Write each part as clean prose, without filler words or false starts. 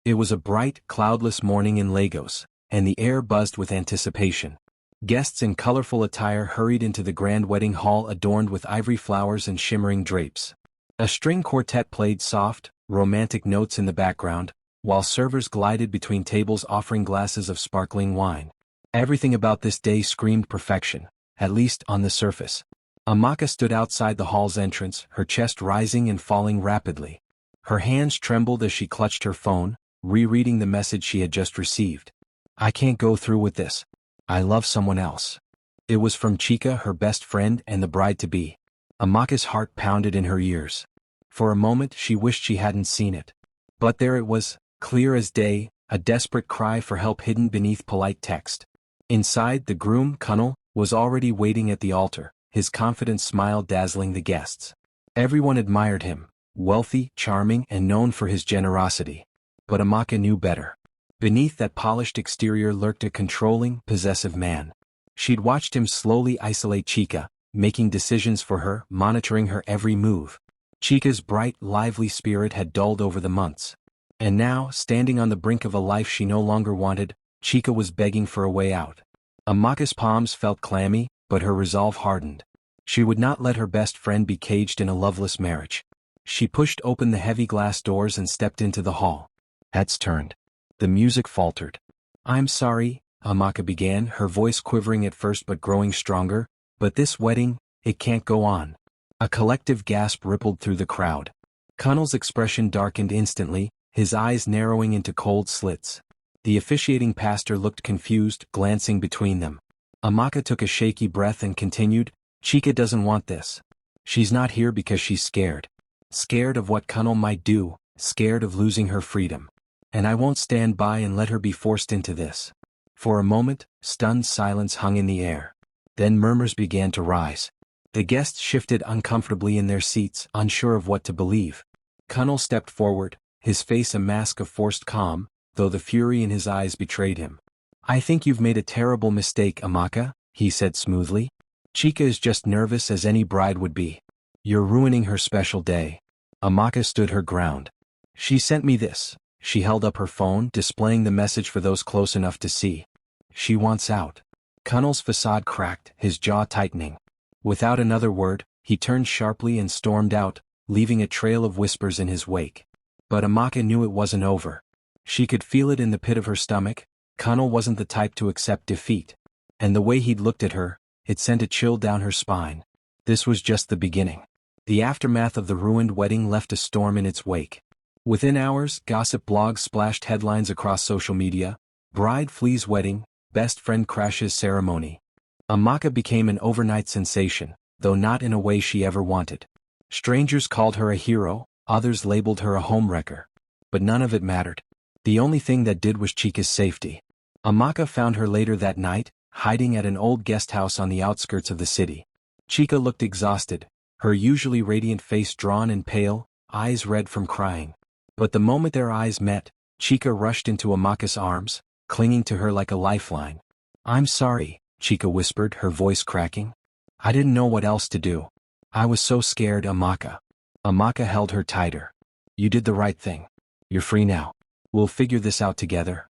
It was a bright, cloudless morning in Lagos, and the air buzzed with anticipation. Guests in colorful attire hurried into the grand wedding hall adorned with ivory flowers and shimmering drapes. A string quartet played soft, romantic notes in the background, while servers glided between tables offering glasses of sparkling wine. Everything about this day screamed perfection, at least on the surface. Amaka stood outside the hall's entrance, her chest rising and falling rapidly. Her hands trembled as she clutched her phone, rereading the message she had just received. "I can't go through with this. I love someone else." It was from Chika, her best friend and the bride-to-be. Amaka's heart pounded in her ears. For a moment she wished she hadn't seen it. But there it was, clear as day, a desperate cry for help hidden beneath polite text. Inside, the groom, Kunal, was already waiting at the altar, his confident smile dazzling the guests. Everyone admired him, wealthy, charming, and known for his generosity. But Amaka knew better. Beneath that polished exterior lurked a controlling, possessive man. She'd watched him slowly isolate Chika, making decisions for her, monitoring her every move. Chika's bright, lively spirit had dulled over the months. And now, standing on the brink of a life she no longer wanted, Chika was begging for a way out. Amaka's palms felt clammy, but her resolve hardened. She would not let her best friend be caged in a loveless marriage. She pushed open the heavy glass doors and stepped into the hall. Heads turned. The music faltered. "I'm sorry," Amaka began, her voice quivering at first but growing stronger, "but this wedding, it can't go on." A collective gasp rippled through the crowd. Kunal's expression darkened instantly, his eyes narrowing into cold slits. The officiating pastor looked confused, glancing between them. Amaka took a shaky breath and continued, "Chika doesn't want this. She's not here because she's scared. Scared of what Kunal might do, scared of losing her freedom. And I won't stand by and let her be forced into this." For a moment, stunned silence hung in the air. Then murmurs began to rise. The guests shifted uncomfortably in their seats, unsure of what to believe. Kunal stepped forward, his face a mask of forced calm, though the fury in his eyes betrayed him. "I think you've made a terrible mistake, Amaka," he said smoothly. "Chika is just nervous as any bride would be. You're ruining her special day." Amaka stood her ground. "She sent me this." She held up her phone, displaying the message for those close enough to see. "She wants out." Kunal's facade cracked, his jaw tightening. Without another word, he turned sharply and stormed out, leaving a trail of whispers in his wake. But Amaka knew it wasn't over. She could feel it in the pit of her stomach. Kunal wasn't the type to accept defeat. And the way he'd looked at her, it sent a chill down her spine. This was just the beginning. The aftermath of the ruined wedding left a storm in its wake. Within hours, gossip blogs splashed headlines across social media: "Bride flees wedding, best friend crashes ceremony." Amaka became an overnight sensation, though not in a way she ever wanted. Strangers called her a hero, others labeled her a homewrecker. But none of it mattered. The only thing that did was Chika's safety. Amaka found her later that night, hiding at an old guest house on the outskirts of the city. Chika looked exhausted, her usually radiant face drawn and pale, eyes red from crying. But the moment their eyes met, Chika rushed into Amaka's arms, clinging to her like a lifeline. "I'm sorry," Chika whispered, her voice cracking. "I didn't know what else to do. I was so scared, Amaka." Amaka held her tighter. "You did the right thing. You're free now. We'll figure this out together."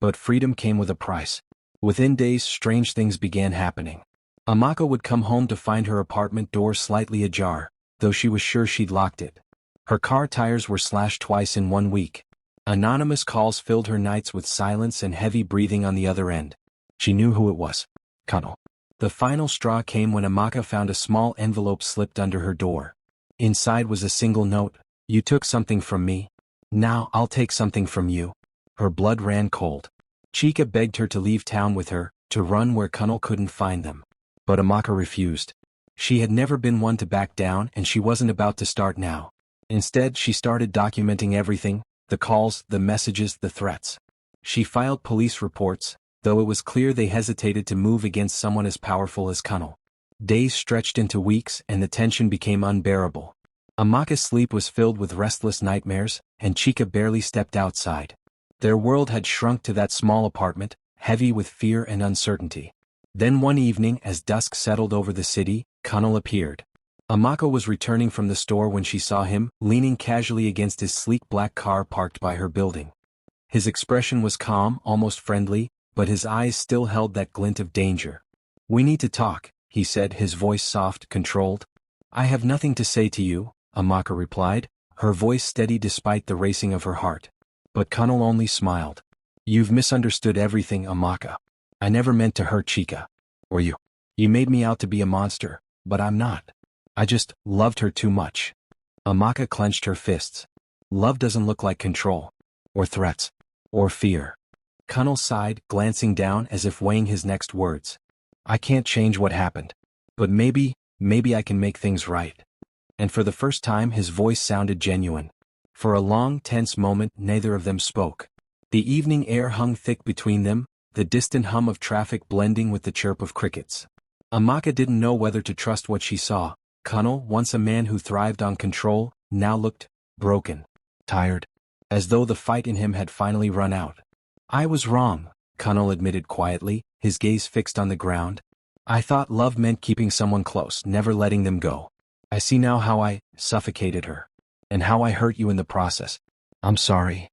But freedom came with a price. Within days, strange things began happening. Amaka would come home to find her apartment door slightly ajar, though she was sure she'd locked it. Her car tires were slashed twice in 1 week. Anonymous calls filled her nights with silence and heavy breathing on the other end. She knew who it was. Kunal. The final straw came when Amaka found a small envelope slipped under her door. Inside was a single note: "You took something from me. Now I'll take something from you." Her blood ran cold. Chika begged her to leave town with her, to run where Kunal couldn't find them. But Amaka refused. She had never been one to back down, and she wasn't about to start now. Instead, she started documenting everything: the calls, the messages, the threats. She filed police reports, though it was clear they hesitated to move against someone as powerful as Kunal. Days stretched into weeks, and the tension became unbearable. Amaka's sleep was filled with restless nightmares, and Chika barely stepped outside. Their world had shrunk to that small apartment, heavy with fear and uncertainty. Then one evening, as dusk settled over the city, Kunal appeared. Amaka was returning from the store when she saw him, leaning casually against his sleek black car parked by her building. His expression was calm, almost friendly, but his eyes still held that glint of danger. "We need to talk," he said, his voice soft, controlled. "I have nothing to say to you," Amaka replied, her voice steady despite the racing of her heart. But Connell only smiled. "You've misunderstood everything, Amaka. I never meant to hurt Chica. Or you. You made me out to be a monster, but I'm not. I just loved her too much." Amaka clenched her fists. "Love doesn't look like control. Or threats. Or fear." Connell sighed, glancing down as if weighing his next words. "I can't change what happened. But maybe I can make things right." And for the first time his voice sounded genuine. For a long, tense moment neither of them spoke. The evening air hung thick between them, the distant hum of traffic blending with the chirp of crickets. Amaka didn't know whether to trust what she saw. Connell, once a man who thrived on control, now looked broken, tired, as though the fight in him had finally run out. "I was wrong," Connell admitted quietly, his gaze fixed on the ground. "I thought love meant keeping someone close, never letting them go. I see now how I suffocated her. And how I hurt you in the process. I'm sorry."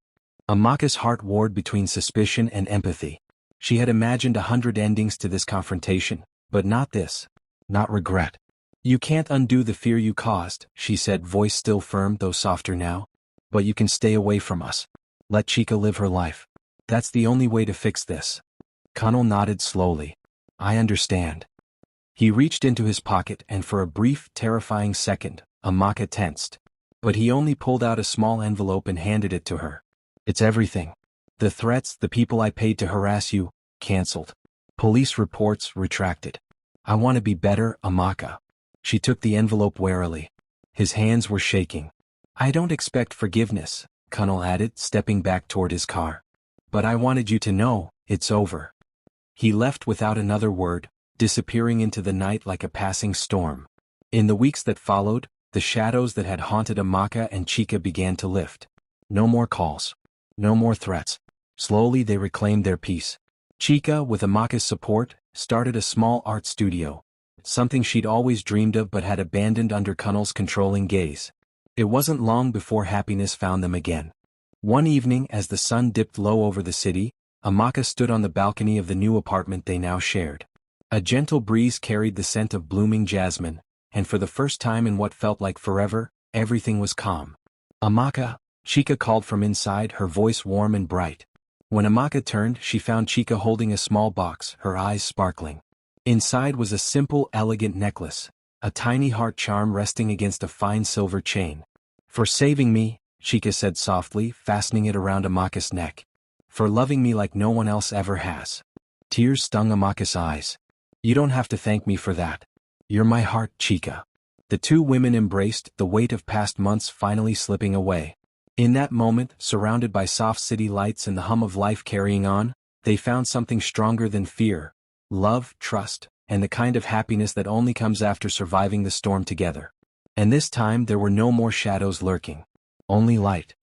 Amaka's heart warred between suspicion and empathy. She had imagined 100 endings to this confrontation, but not this. Not regret. "You can't undo the fear you caused," she said, voice still firm though softer now. "But you can stay away from us. Let Chica live her life. That's the only way to fix this." Connell nodded slowly. "I understand." He reached into his pocket and for a brief, terrifying second, Amaka tensed. But he only pulled out a small envelope and handed it to her. "It's everything. The threats, the people I paid to harass you, cancelled. Police reports, retracted. I want to be better, Amaka." She took the envelope warily. His hands were shaking. "I don't expect forgiveness," Connell added, stepping back toward his car. "But I wanted you to know, it's over." He left without another word, disappearing into the night like a passing storm. In the weeks that followed, the shadows that had haunted Amaka and Chica began to lift. No more calls. No more threats. Slowly they reclaimed their peace. Chica, with Amaka's support, started a small art studio. Something she'd always dreamed of but had abandoned under Connell's controlling gaze. It wasn't long before happiness found them again. One evening as the sun dipped low over the city, Amaka stood on the balcony of the new apartment they now shared. A gentle breeze carried the scent of blooming jasmine, and for the first time in what felt like forever, everything was calm. "Amaka," Chica called from inside, her voice warm and bright. When Amaka turned, she found Chica holding a small box, her eyes sparkling. Inside was a simple, elegant necklace, a tiny heart charm resting against a fine silver chain. "For saving me," Chica said softly, fastening it around Amaka's neck. "For loving me like no one else ever has." Tears stung Amaka's eyes. "You don't have to thank me for that. You're my heart, Chica." The two women embraced, the weight of past months finally slipping away. In that moment, surrounded by soft city lights and the hum of life carrying on, they found something stronger than fear. Love, trust, and the kind of happiness that only comes after surviving the storm together. And this time there were no more shadows lurking. Only light.